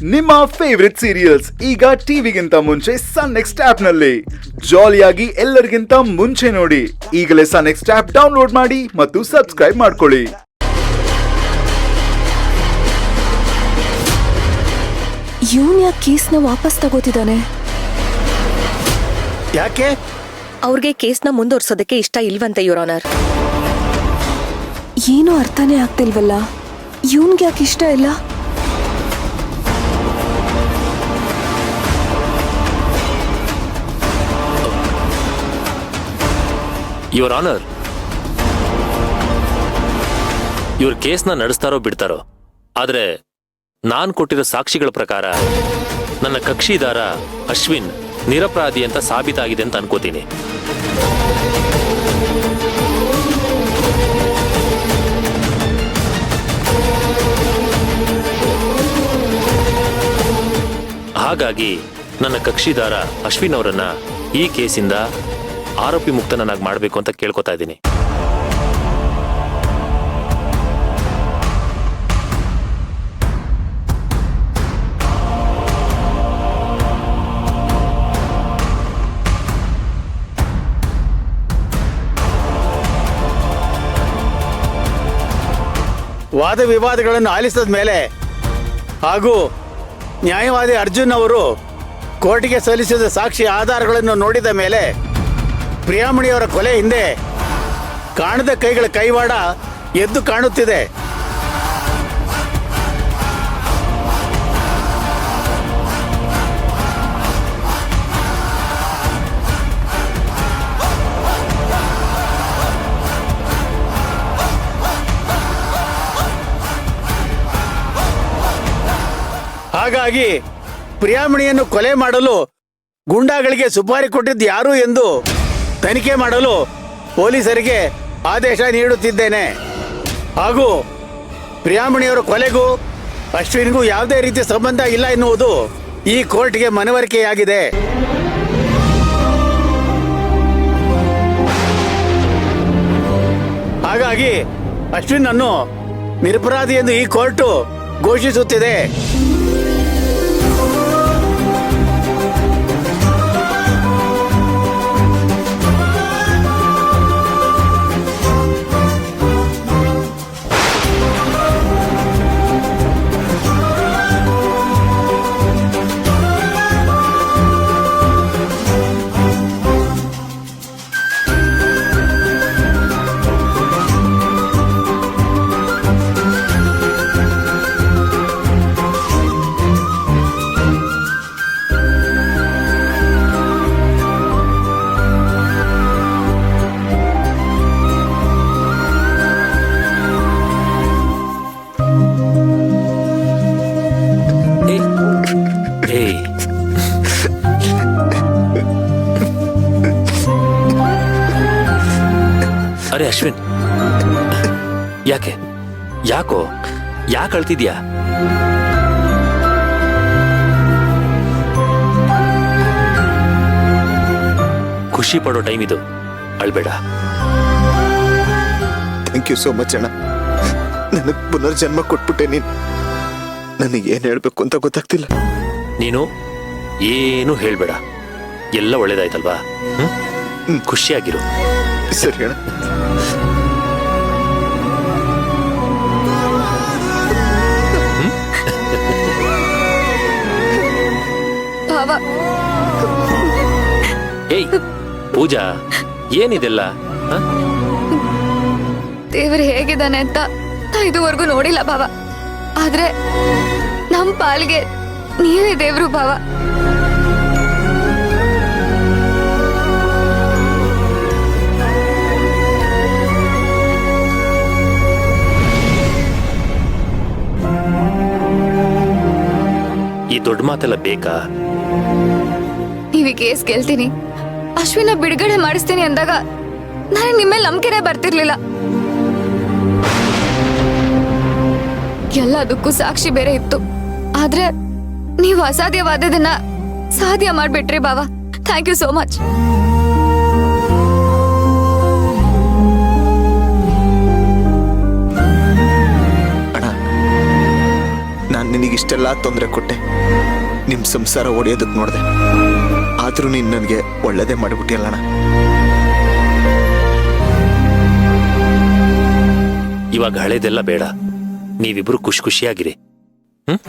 ನಿಮ್ಮ favourite serials ಈಗ ಟಿವಿಗಿಂತ ಮುಂಚೆ ಸನ್ ನೆಕ್ಸ್ಟ್ ಆಪ್ ನಲ್ಲಿ ಜಾಲಿಯಾಗಿ ಎಲ್ಲರಿಗಿಂತ ಮುಂಚೆ ನೋಡಿ. ಈಗಲೇ ಸನ್ ನೆಕ್ಸ್ಟ್ ಆಪ್ ಡೌನ್ಲೋಡ್ ಮಾಡಿ ಮತ್ತು ಸಬ್ಸ್ಕ್ರೈಬ್ ಮಾಡ್ಕೊಳ್ಳಿ. ಇವನ್ ಯಾಕೆ ಕೇಸ್ನ ವಾಪಸ್ ತಗೋತಿದ್ದಾನೆ? ಯಾಕೆ? ಅವ್ರಿಗೆ ಕೇಸ್ನ ಮುಂದುವರ್ಸೋದಕ್ಕೆ ಇಷ್ಟ ಇಲ್ವಂತೆ ಯುವರ್ ಆನರ್. ಏನೂ ಅರ್ಥನೇ ಆಗ್ತಿಲ್ವಲ್ಲ. ಇವನ್ಗೆ ಯಾಕೆ ಇಷ್ಟ ಇಲ್ಲ? ಯುವರ್ ಆನರ್, ಇವ್ರ ಕೇಸ್ನ ನಡೆಸ್ತಾರೋ ಬಿಡ್ತಾರೋ, ಆದ್ರೆ ನಾನ್ ಕೊಟ್ಟಿರೋ ಸಾಕ್ಷಿಗಳ ಪ್ರಕಾರ ನನ್ನ ಕಕ್ಷಿದಾರ ಅಶ್ವಿನ್ ನಿರಪರಾಧಿ ಅಂತ ಸಾಬೀತಾಗಿದೆ ಅಂತ ಅನ್ಕೋತೀನಿ. ಹಾಗಾಗಿ ನನ್ನ ಕಕ್ಷಿದಾರ ಅಶ್ವಿನ್ ಅವರನ್ನ ಈ ಕೇಸಿಂದ ಆರೋಪಿ ಮುಕ್ತನನ್ನಾಗಿ ಮಾಡಬೇಕು ಅಂತ ಕೇಳ್ಕೊತಾ ಇದ್ದೀನಿ. ವಾದ ವಿವಾದಗಳನ್ನು ಆಲಿಸಿದ ಮೇಲೆ ಹಾಗೂ ನ್ಯಾಯವಾದಿ ಅರ್ಜುನ್ ಅವರು ಕೋರ್ಟಿಗೆ ಸಲ್ಲಿಸಿದ ಸಾಕ್ಷಿ ಆಧಾರಗಳನ್ನು ನೋಡಿದ ಮೇಲೆ ಪ್ರಿಯಾಮಣಿಯವರ ಕೊಲೆ ಹಿಂದೆ ಕಾಣದ ಕೈಗಳ ಕೈವಾಡ ಎದ್ದು ಕಾಣುತ್ತಿದೆ. ಹಾಗಾಗಿ ಪ್ರಿಯಾಮಣಿಯನ್ನು ಕೊಲೆ ಮಾಡಲು ಗೂಂಡಾಗಳಿಗೆ ಸುಪಾರಿ ಕೊಟ್ಟಿದ್ದು ಯಾರು ಎಂದು ತನಿಖೆ ಮಾಡಲು ಪೊಲೀಸರಿಗೆ ಆದೇಶ ನೀಡುತ್ತಿದ್ದೇನೆ. ಹಾಗೂ ಪ್ರಿಯಾಮಣಿಯವರ ಕೊಲೆಗೂ ಅಶ್ವಿನ್ಗೂ ಯಾವುದೇ ರೀತಿಯ ಸಂಬಂಧ ಇಲ್ಲ ಎನ್ನುವುದು ಈ ಕೋರ್ಟ್ಗೆ ಮನವರಿಕೆಯಾಗಿದೆ. ಹಾಗಾಗಿ ಅಶ್ವಿನ್ ಅನ್ನು ನಿರಪರಾಧಿ ಎಂದು ಈ ಕೋರ್ಟು ಘೋಷಿಸುತ್ತಿದೆ. ಅರೆ ಅಶ್ವಿನ್, ಯಾಕೆ ಅಳ್ತಿದ್ಯಾ? ಖುಷಿ ಪಡೋ ಟೈಮ್ ಇದು, ಅಳ್ಬೇಡ. ಥ್ಯಾಂಕ್ ಯು ಸೋ ಮಚ್ ಅಣ್ಣ. ನನಗೆ ಪುನರ್ಜನ್ಮ ಕೊಟ್ಬಿಟ್ಟೆ ನೀನು. ನನಗೆ ಏನು ಹೇಳ್ಬೇಕು ಅಂತ ಗೊತ್ತಾಗ್ತಿಲ್ಲ. ನೀನು ಏನು ಹೇಳ್ಬೇಡ, ಎಲ್ಲ ಒಳ್ಳೇದಾಯ್ತಲ್ವಾ? ಖುಷಿಯಾಗಿರು. ಸರಿ ಅಣ್ಣ. ಏಯ್ ಪೂಜಾ, ಏನಿದೆಲ್ಲ? ದೇವ್ರು ಹೇಗಿದ್ದಾನೆ ಅಂತ ನಾ ಇದುವರೆಗೂ ನೋಡಿಲ್ಲ ಭಾವ. ಆದ್ರೆ ನಮ್ ಪಾಲ್ಗೆ ನೀವೇ ದೇವ್ರು ಭಾವ. ಈ ದೊಡ್ಡ ಮಾತೆಲ್ಲ ಬೇಕಾ? ನೀವಿ ಕೇಸ್ ಗೆಲ್ತೀನಿ, ಅಶ್ವಿನ ಬಿಡುಗಡೆ ಮಾಡಿಸ್ತೀನಿ ಅಂದಾಗ ನನಗೆ ನಿಮ್ಮೇಲೆ ನಂಬಿಕೆನೇ ಬರ್ತಿರ್ಲಿಲ್ಲ. ಎಲ್ಲದಕ್ಕೂ ಸಾಕ್ಷಿ ಬೇರೆ ಇತ್ತು. ಆದ್ರೆ ನೀವು ಅಸಾಧ್ಯವಾದದನ್ನ ಸಾಧ್ಯ ಮಾಡ್ಬಿಟ್ರಿ ಬಾವ. Thank you so much. ಅಣ್ಣ, ನಾನು ನಿನಗಿಷ್ಟೆಲ್ಲ ತೊಂದರೆ ಕೊಟ್ಟೆ, ನಿಮ್ ಸಂಸಾರ ಒಡೆಯೋದಕ್ಕೆ ನೋಡ್ದೆ. ಆದ್ರೂ ನೀನ್ ನನಗೆ ಒಳ್ಳೇದೇ ಮಾಡಿಬಿಟ್ಟಿಯಲ್ಲಣ್ಣ. ಇವಾಗ ಹಳೇದೆಲ್ಲ ಬೇಡ, ನೀವಿಬ್ರು ಖುಷಿಯಾಗಿರಿ. ಹ್ಮ್